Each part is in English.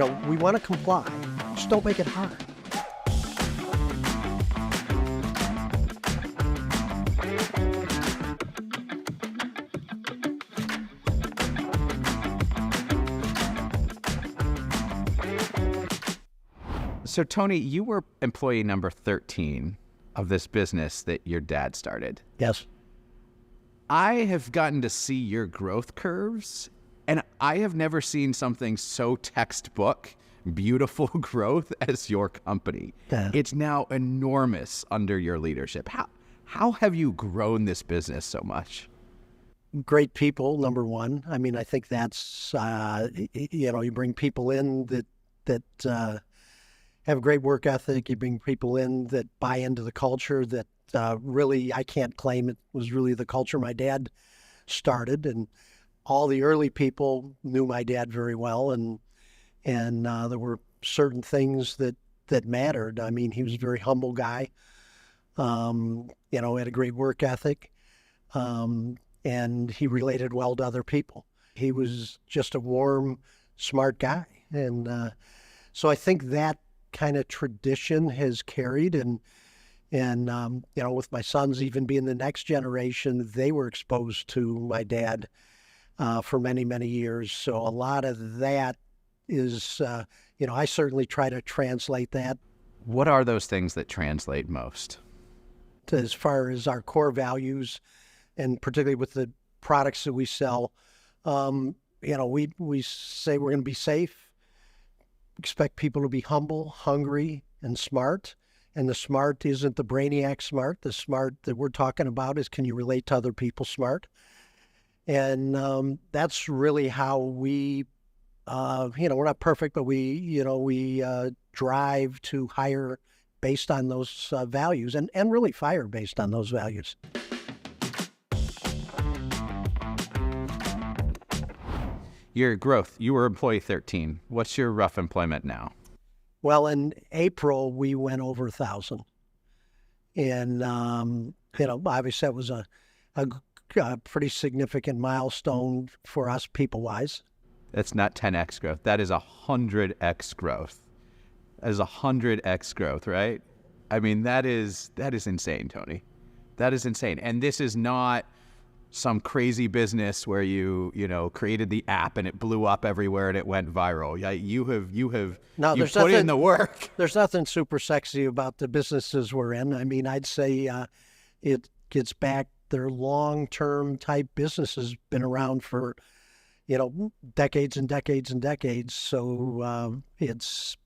we want to comply. Just don't make it hard. So, Tony, you were employee number 13 of this business that your dad started. Yes. I have gotten to see your growth curves, and I have never seen something so textbook, beautiful growth as your company. Yeah. It's now enormous under your leadership. How have you grown this business so much? Great people, number one. I mean, I think that's, you bring people in that have a great work ethic. You bring people in that buy into the culture that really, I can't claim it was really the culture my dad started. And all the early people knew my dad very well. And there were certain things that mattered. I mean, he was a very humble guy, had a great work ethic, and he related well to other people. He was just a warm, smart guy. And so I think that kind of tradition has carried, and with my sons even being the next generation, they were exposed to my dad for many, many years. So a lot of that is, I certainly try to translate that. What are those things that translate most? As far as our core values, and particularly with the products that we sell, we say we're going to be safe. Expect people to be humble, hungry, and smart. And the smart isn't the brainiac smart. The smart that we're talking about is, can you relate to other people smart? And that's really how we, we're not perfect, but we drive to hire based on those values, and really fire based on those values. Your growth, you were employee 13. What's your rough employment now? Well, in April, we went over 1,000. And, obviously that was a pretty significant milestone for us people-wise. That's not 10x growth. That is 100x growth. That is 100x growth, right? I mean, that is insane, Tony. That is insane. And this is not some crazy business where you created the app and it blew up everywhere and it went viral. Yeah, you put in the work. There's nothing super sexy about the businesses we're in. I mean, I'd say it gets back. They're long-term type businesses, been around for decades and decades and decades. So it's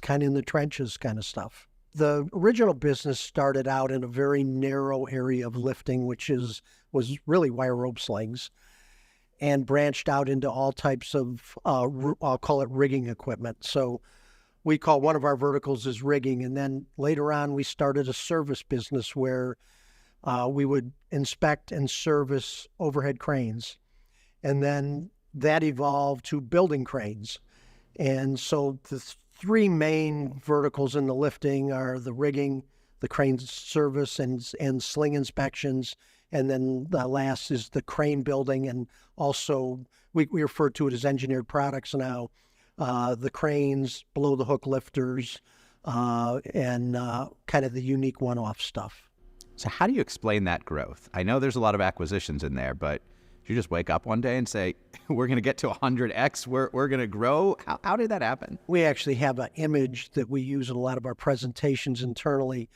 kind of in the trenches kind of stuff. The original business started out in a very narrow area of lifting, which was really wire rope slings, and branched out into all types of, I'll call it rigging equipment. So we call one of our verticals is rigging. And then later on, we started a service business where we would inspect and service overhead cranes. And then that evolved to building cranes. And so the three main verticals in the lifting are the rigging, the crane service, and sling inspections. And then the last is the crane building. And also we refer to it as engineered products now, the cranes, below the hook lifters, and kind of the unique one-off stuff. So how do you explain that growth? I know there's a lot of acquisitions in there, but you just wake up one day and say, we're going to get to 100x, we're going to grow? How did that happen? We actually have an image that we use in a lot of our presentations internally.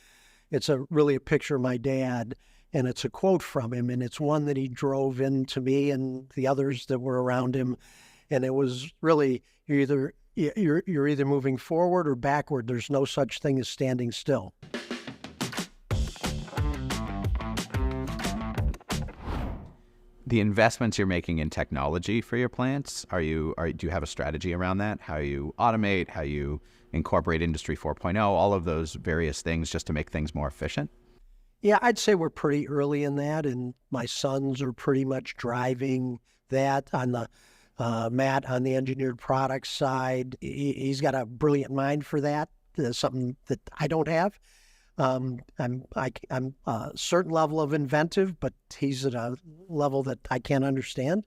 It's really a picture of my dad, and it's a quote from him, and it's one that he drove into me and the others that were around him. And it was really, you're either moving forward or backward. There's no such thing as standing still. The investments you're making in technology for your plants, do you have a strategy around that? How you automate, how you incorporate Industry 4.0, all of those various things just to make things more efficient? Yeah, I'd say we're pretty early in that, and my sons are pretty much driving that. On the Matt, on the engineered products side, he's got a brilliant mind for that, something that I don't have. I'm a certain level of inventive, but he's at a level that I can't understand.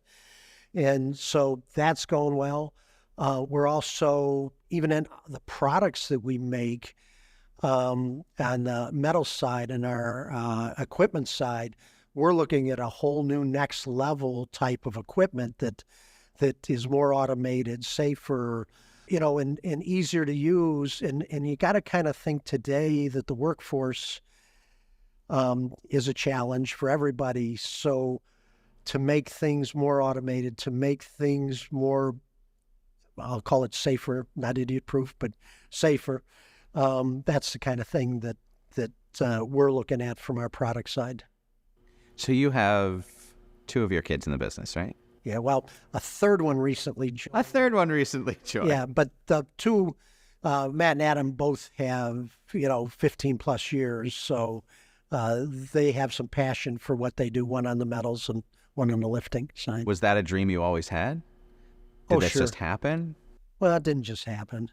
And so that's going well. We're also, even in the products that we make, on the metal side and our equipment side, we're looking at a whole new next level type of equipment that is more automated, safer, and easier to use. And you got to kind of think today that the workforce is a challenge for everybody. So to make things more automated, to make things more, I'll call it safer, not idiot proof, but safer. That's the kind of thing that we're looking at from our product side. So you have two of your kids in the business, right? Yeah, well, a third one recently joined. A third one recently joined. Yeah, but the two, Matt and Adam, both have 15 plus years, so they have some passion for what they do. One on the metals and one on the lifting side. Was that a dream you always had? Did this sure. just happen? Well, it didn't just happen.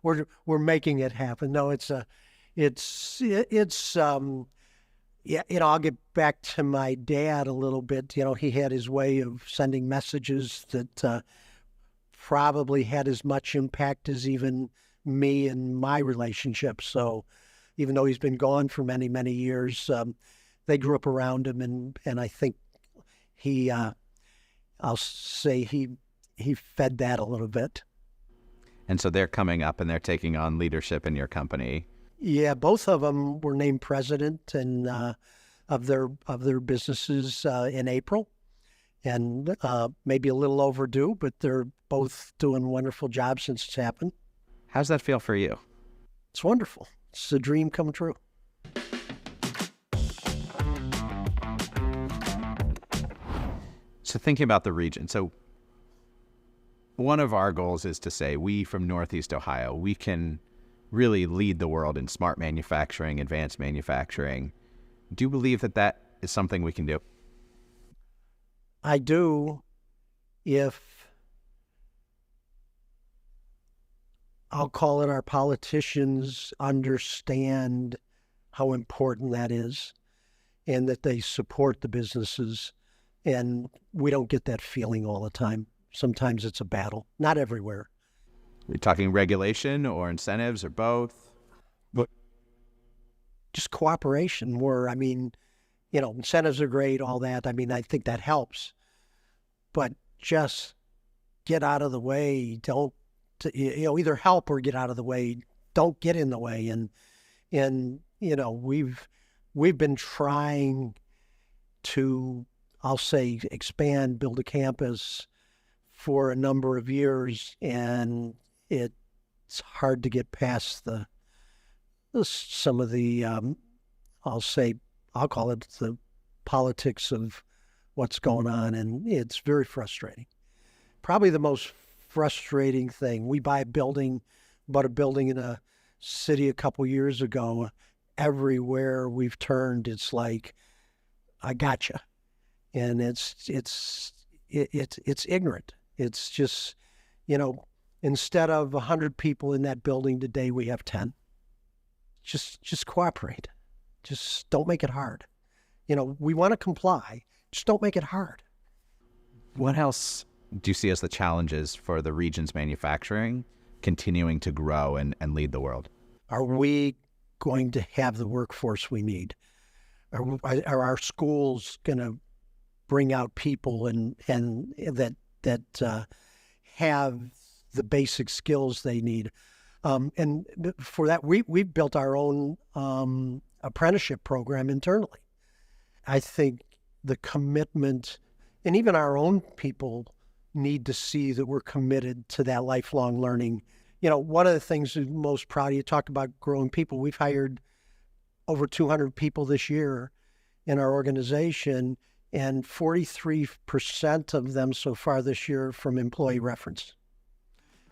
we're making it happen. No, yeah, I'll get back to my dad a little bit. He had his way of sending messages that probably had as much impact as even me and my relationship. So even though he's been gone for many, many years, they grew up around him. And I think I'll say he fed that a little bit. And so they're coming up and they're taking on leadership in your company. Yeah, both of them were named president and of their businesses in April, and maybe a little overdue, but they're both doing wonderful jobs since it's happened. How's that feel for you? It's wonderful. It's a dream come true. So thinking about the region, so one of our goals is to say we from Northeast Ohio, we can really lead the world in smart manufacturing, advanced manufacturing. Do you believe that is something we can do? I do, if I'll call it our politicians understand how important that is and that they support the businesses. And we don't get that feeling all the time. Sometimes it's a battle, not everywhere. Are you talking regulation or incentives or both? But just cooperation more. I mean, incentives are great, all that. I mean, I think that helps. But just get out of the way. Don't, either help or get out of the way. Don't get in the way. And we've been trying to, I'll say, expand, build a campus for a number of years, and it's hard to get past some of the I'll call it the politics of what's going on, and it's very frustrating. Probably the most frustrating thing. We bought a building in a city a couple years ago. Everywhere we've turned, it's like, I gotcha, and it's ignorant. It's just, instead of 100 people in that building today, we have 10. Just cooperate. Just don't make it hard. We want to comply. Just don't make it hard. What else do you see as the challenges for the region's manufacturing continuing to grow and lead the world? Are we going to have the workforce we need? Are our schools going to bring out people and that have the basic skills they need? And for that, we've built our own apprenticeship program internally. I think the commitment, and even our own people need to see that we're committed to that lifelong learning. One of the things I'm most proud of, you talk about growing people. We've hired over 200 people this year in our organization, and 43% of them so far this year from employee reference.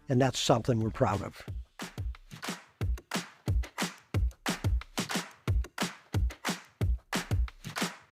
And that's something we're proud of.